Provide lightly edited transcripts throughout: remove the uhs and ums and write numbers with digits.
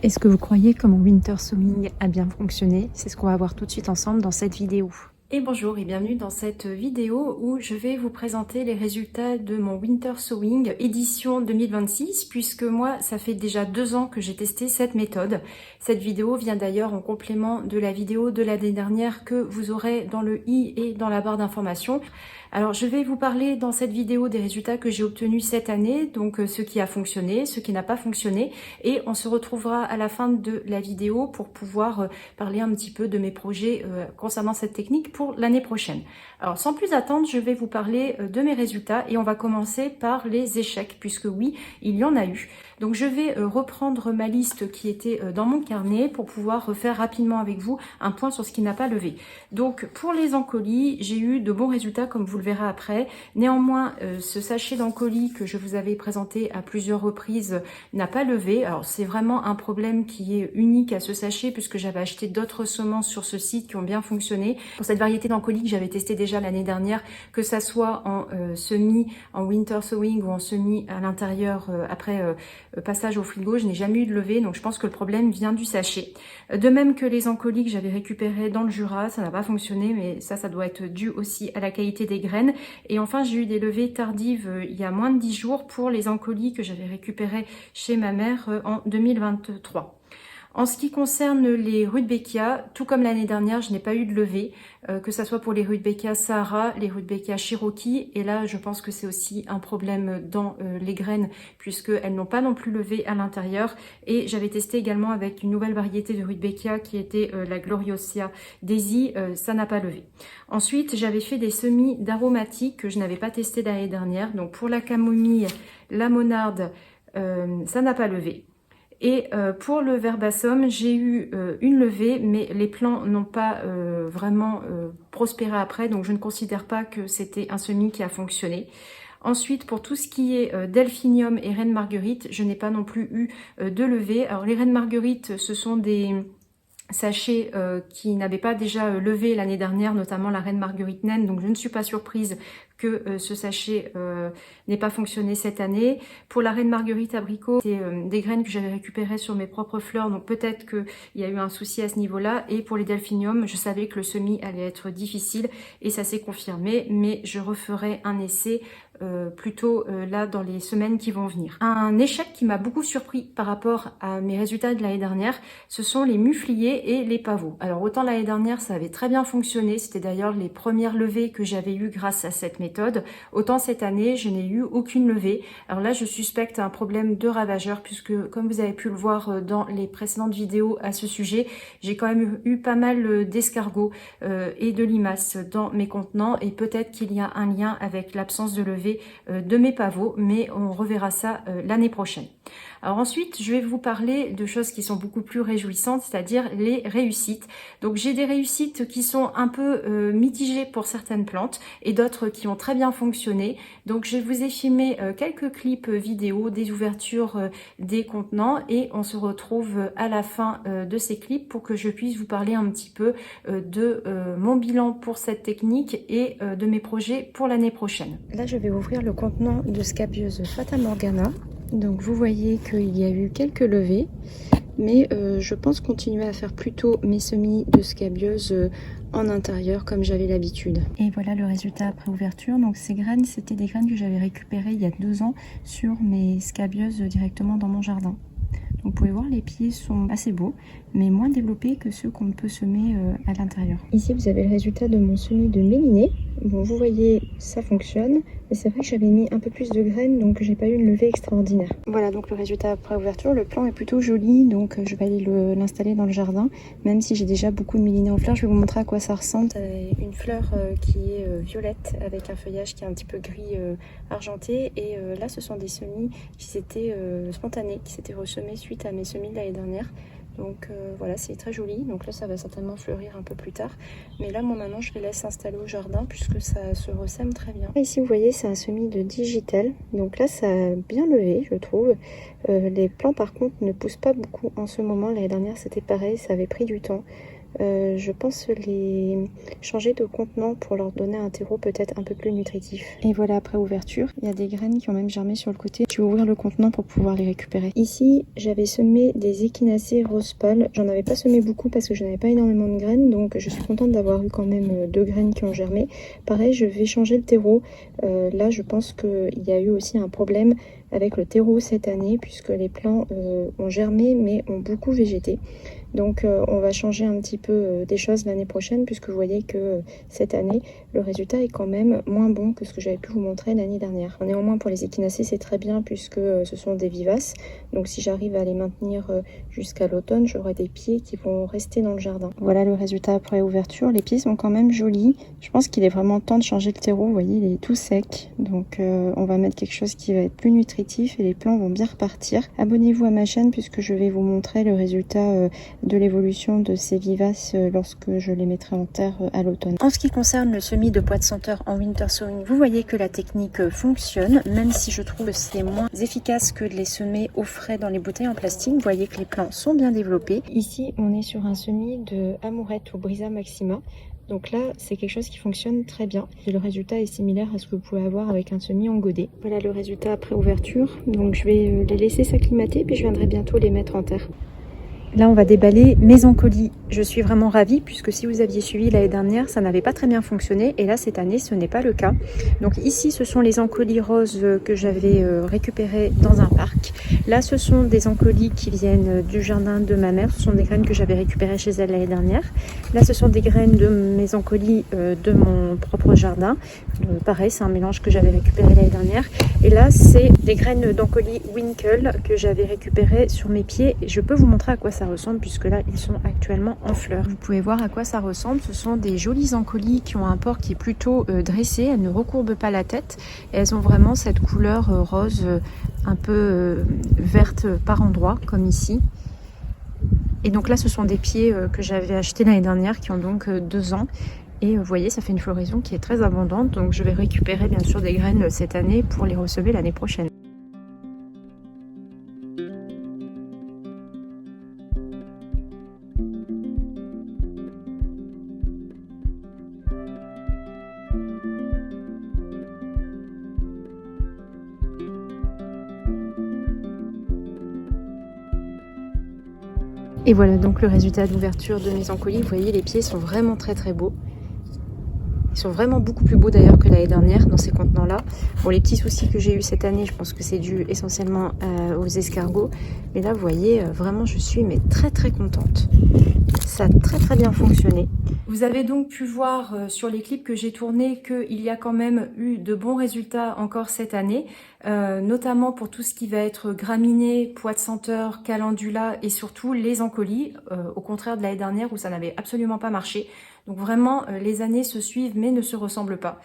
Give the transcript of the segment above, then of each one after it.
Est-ce que vous croyez que mon winter sewing a bien fonctionné? C'est ce qu'on va voir tout de suite ensemble dans cette vidéo. Et bonjour et bienvenue dans cette vidéo où je vais vous présenter les résultats de mon winter sewing édition 2026, puisque moi ça fait déjà 2 ans que j'ai testé cette méthode. Cette vidéo vient d'ailleurs en complément de la vidéo de l'année dernière que vous aurez dans le i et dans la barre d'informations. Alors je vais vous parler dans cette vidéo des résultats que j'ai obtenus cette année, donc ce qui a fonctionné, ce qui n'a pas fonctionné, et on se retrouvera à la fin de la vidéo pour pouvoir parler un petit peu de mes projets concernant cette technique pour l'année prochaine. Alors sans plus attendre, je vais vous parler de mes résultats et on va commencer par les échecs, puisque oui, il y en a eu. Donc je vais reprendre ma liste qui était dans mon carnet pour pouvoir refaire rapidement avec vous un point sur ce qui n'a pas levé. Donc pour les encolis, j'ai eu de bons résultats comme vous le verrez après. Néanmoins, ce sachet d'encolis que je vous avais présenté à plusieurs reprises n'a pas levé. Alors c'est vraiment un problème qui est unique à ce sachet puisque j'avais acheté d'autres semences sur ce site qui ont bien fonctionné. Pour cette variété d'encolis que j'avais testé déjà l'année dernière, que ça soit en semis, en winter sowing ou en semis à l'intérieur après passage au frigo, je n'ai jamais eu de levée, donc je pense que le problème vient du sachet. De même que les encolis que j'avais récupérés dans le Jura, ça n'a pas fonctionné, mais ça doit être dû aussi à la qualité des graines. Et enfin, j'ai eu des levées tardives il y a moins de 10 jours pour les encolis que j'avais récupérés chez ma mère en 2023. En ce qui concerne les Rudbeckia, tout comme l'année dernière, je n'ai pas eu de levée, que ce soit pour les Rudbeckia Sahara, les Rudbeckia Cherokee, et là je pense que c'est aussi un problème dans les graines, puisqu'elles n'ont pas non plus levé à l'intérieur, et j'avais testé également avec une nouvelle variété de Rudbeckia qui était la Gloriosia Daisy, ça n'a pas levé. Ensuite, j'avais fait des semis d'aromatiques que je n'avais pas testé l'année dernière, donc pour la camomille, la monarde, ça n'a pas levé. Et pour le Verbassum, j'ai eu une levée, mais les plants n'ont pas vraiment prospéré après, donc je ne considère pas que c'était un semis qui a fonctionné. Ensuite, pour tout ce qui est Delphinium et Reine Marguerite, je n'ai pas non plus eu de levée. Alors les Reines Marguerite, ce sont des sachets qui n'avaient pas déjà levé l'année dernière, notamment la Reine Marguerite naine, donc je ne suis pas surprise que ce sachet n'ait pas fonctionné cette année. Pour la Reine Marguerite abricot, c'est des graines que j'avais récupérées sur mes propres fleurs, donc peut-être qu'il y a eu un souci à ce niveau-là. Et pour les Delphinium, je savais que le semis allait être difficile et ça s'est confirmé, mais je referai un essai plutôt là dans les semaines qui vont venir. Un échec qui m'a beaucoup surpris par rapport à mes résultats de l'année dernière, ce sont les mufliers et les pavots. Alors autant l'année dernière ça avait très bien fonctionné, c'était d'ailleurs les premières levées que j'avais eues grâce à cette méthode, autant cette année je n'ai eu aucune levée. Alors là je suspecte un problème de ravageur puisque comme vous avez pu le voir dans les précédentes vidéos à ce sujet, j'ai quand même eu pas mal d'escargots et de limaces dans mes contenants et peut-être qu'il y a un lien avec l'absence de levée de mes pavots, mais on reverra ça l'année prochaine. Alors ensuite, je vais vous parler de choses qui sont beaucoup plus réjouissantes, c'est-à-dire les réussites. Donc j'ai des réussites qui sont un peu mitigées pour certaines plantes et d'autres qui ont très bien fonctionné. Donc je vous ai filmé quelques clips vidéo des ouvertures des contenants et on se retrouve à la fin de ces clips pour que je puisse vous parler un petit peu de mon bilan pour cette technique et de mes projets pour l'année prochaine. Là, je vais ouvrir le contenant de scabieuse Fata Morgana. Donc vous voyez qu'il y a eu quelques levées, mais je pense continuer à faire plutôt mes semis de scabieuse en intérieur comme j'avais l'habitude. Et voilà le résultat après ouverture. Donc ces graines, c'était des graines que j'avais récupérées il y a 2 ans sur mes scabieuses directement dans mon jardin. Donc vous pouvez voir, les pieds sont assez beaux, mais moins développés que ceux qu'on peut semer à l'intérieur. Ici, vous avez le résultat de mon semis de méliné. Bon, vous voyez, ça fonctionne, mais c'est vrai que j'avais mis un peu plus de graines, donc j'ai pas eu une levée extraordinaire. Voilà, donc le résultat après ouverture. Le plan est plutôt joli, donc je vais aller l'installer dans le jardin, même si j'ai déjà beaucoup de méliné en fleurs. Je vais vous montrer à quoi ça ressemble. Une fleur qui est violette, avec un feuillage qui est un petit peu gris argenté, et là, ce sont des semis qui s'étaient spontanés, qui s'étaient ressemés suite à mes semis de l'année dernière. Donc voilà, c'est très joli. Donc là, ça va certainement fleurir un peu plus tard. Mais là, moi, maintenant, je les laisse s'installer au jardin puisque ça se ressème très bien. Ici, vous voyez, c'est un semis de digital. Donc là, ça a bien levé, je trouve. Les plants, par contre, ne poussent pas beaucoup en ce moment. L'année dernière, c'était pareil, ça avait pris du temps. je pense les changer de contenant pour leur donner un terreau peut-être un peu plus nutritif. Et voilà, après ouverture, il y a des graines qui ont même germé sur le côté. Je vais ouvrir le contenant pour pouvoir les récupérer. Ici, j'avais semé des échinacées rose pâle. J'en avais pas semé beaucoup parce que je n'avais pas énormément de graines, donc je suis contente d'avoir eu quand même 2 graines qui ont germé. Pareil, je vais changer le terreau. Là, je pense qu'il y a eu aussi un problème avec le terreau cette année puisque les plants ont germé mais ont beaucoup végété. Donc on va changer un petit peu des choses l'année prochaine puisque vous voyez que cette année le résultat est quand même moins bon que ce que j'avais pu vous montrer l'année dernière. Néanmoins pour les échinacées c'est très bien puisque ce sont des vivaces, donc si j'arrive à les maintenir jusqu'à l'automne, j'aurai des pieds qui vont rester dans le jardin. Voilà le résultat après ouverture. Les pieds sont quand même jolis. Je pense qu'il est vraiment temps de changer le terreau. Vous voyez, il est tout sec, donc on va mettre quelque chose qui va être plus nutritif et les plants vont bien repartir. Abonnez-vous à ma chaîne puisque je vais vous montrer le résultat de l'évolution de ces vivaces lorsque je les mettrai en terre à l'automne. En ce qui concerne le semis de pois de senteur en winter sowing, vous voyez que la technique fonctionne, même si je trouve que c'est moins efficace que de les semer au frais dans les bouteilles en plastique. Vous voyez que les plants sont bien développés. Ici, on est sur un semis de amourette ou brisa maxima. Donc là, c'est quelque chose qui fonctionne très bien. Et le résultat est similaire à ce que vous pouvez avoir avec un semis en godet. Voilà le résultat après ouverture. Donc je vais les laisser s'acclimater, puis je viendrai bientôt les mettre en terre. Là, on va déballer mes encolis. Je suis vraiment ravie puisque si vous aviez suivi l'année dernière, ça n'avait pas très bien fonctionné. Et là, cette année, ce n'est pas le cas. Donc ici, ce sont les encolis roses que j'avais récupérés dans un parc. Là, ce sont des encolis qui viennent du jardin de ma mère. Ce sont des graines que j'avais récupérées chez elle l'année dernière. Là, ce sont des graines de mes encolis de mon propre jardin. Pareil, c'est un mélange que j'avais récupéré l'année dernière. Et là, c'est des graines d'encolis Winkle que j'avais récupérées sur mes pieds. Et je peux vous montrer à quoi ça ressemble puisque là, ils sont actuellement en fleurs. Vous pouvez voir à quoi ça ressemble. Ce sont des jolis encolis qui ont un port qui est plutôt dressé. Elles ne recourbent pas la tête. Et elles ont vraiment cette couleur rose un peu verte par endroits, comme ici. Et donc là, ce sont des pieds que j'avais achetés l'année dernière qui ont donc 2 ans. Et vous voyez, ça fait une floraison qui est très abondante. Donc je vais récupérer bien sûr des graines cette année pour les ressemer l'année prochaine. Et voilà donc le résultat d'ouverture de mes encolis. Vous voyez, les pieds sont vraiment très beaux. Ils sont vraiment beaucoup plus beaux d'ailleurs que l'année dernière dans ces contenants-là. Bon, les petits soucis que j'ai eu cette année, je pense que c'est dû essentiellement aux escargots. Mais là, vous voyez, vraiment, je suis très contente. Ça a très bien fonctionné. Vous avez donc pu voir sur les clips que j'ai tournés qu'il y a quand même eu de bons résultats encore cette année, notamment pour tout ce qui va être graminées, pois de senteur, calendula et surtout les encolis, au contraire de l'année dernière où ça n'avait absolument pas marché. Donc vraiment, les années se suivent mais ne se ressemblent pas.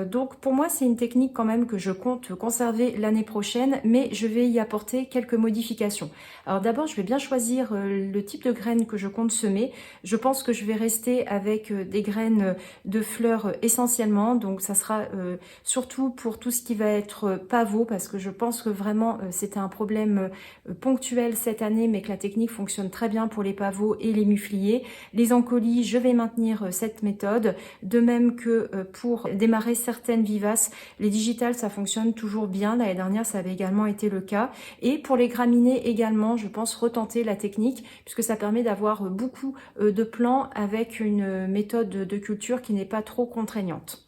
Donc pour moi c'est une technique quand même que je compte conserver l'année prochaine, mais je vais y apporter quelques modifications. Alors d'abord je vais bien choisir le type de graines que je compte semer. Je pense que je vais rester avec des graines de fleurs essentiellement, donc ça sera surtout pour tout ce qui va être pavot, parce que je pense que vraiment c'était un problème ponctuel cette année, mais que la technique fonctionne très bien pour les pavots et les mufliers. Les encolis, je vais maintenir cette méthode, de même que pour démarrer certaines vivaces, les digitales ça fonctionne toujours bien. L'année dernière ça avait également été le cas. Et pour les graminées également, je pense retenter la technique puisque ça permet d'avoir beaucoup de plants avec une méthode de culture qui n'est pas trop contraignante.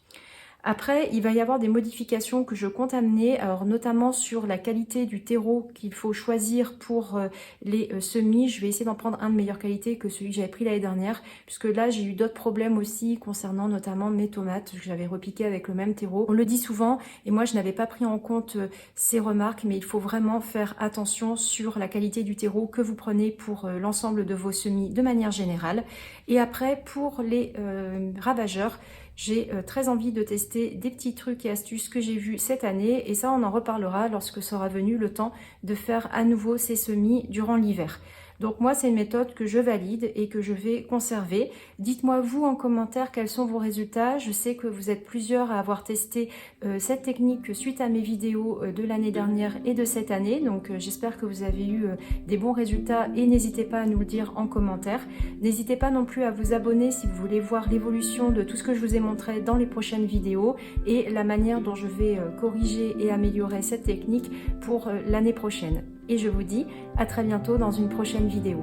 Après, il va y avoir des modifications que je compte amener, alors notamment sur la qualité du terreau qu'il faut choisir pour les semis. Je vais essayer d'en prendre un de meilleure qualité que celui que j'avais pris l'année dernière, puisque là j'ai eu d'autres problèmes aussi concernant notamment mes tomates que j'avais repiquées avec le même terreau. On le dit souvent et moi je n'avais pas pris en compte ces remarques, mais il faut vraiment faire attention sur la qualité du terreau que vous prenez pour l'ensemble de vos semis de manière générale. Et après, pour les ravageurs, j'ai très envie de tester des petits trucs et astuces que j'ai vus cette année, et ça on en reparlera lorsque sera venu le temps de faire à nouveau ces semis durant l'hiver. Donc moi, c'est une méthode que je valide et que je vais conserver. Dites-moi vous en commentaire quels sont vos résultats. Je sais que vous êtes plusieurs à avoir testé cette technique suite à mes vidéos de l'année dernière et de cette année. Donc j'espère que vous avez eu des bons résultats et n'hésitez pas à nous le dire en commentaire. N'hésitez pas non plus à vous abonner si vous voulez voir l'évolution de tout ce que je vous ai montré dans les prochaines vidéos et la manière dont je vais corriger et améliorer cette technique pour l'année prochaine. Et je vous dis à très bientôt dans une prochaine vidéo.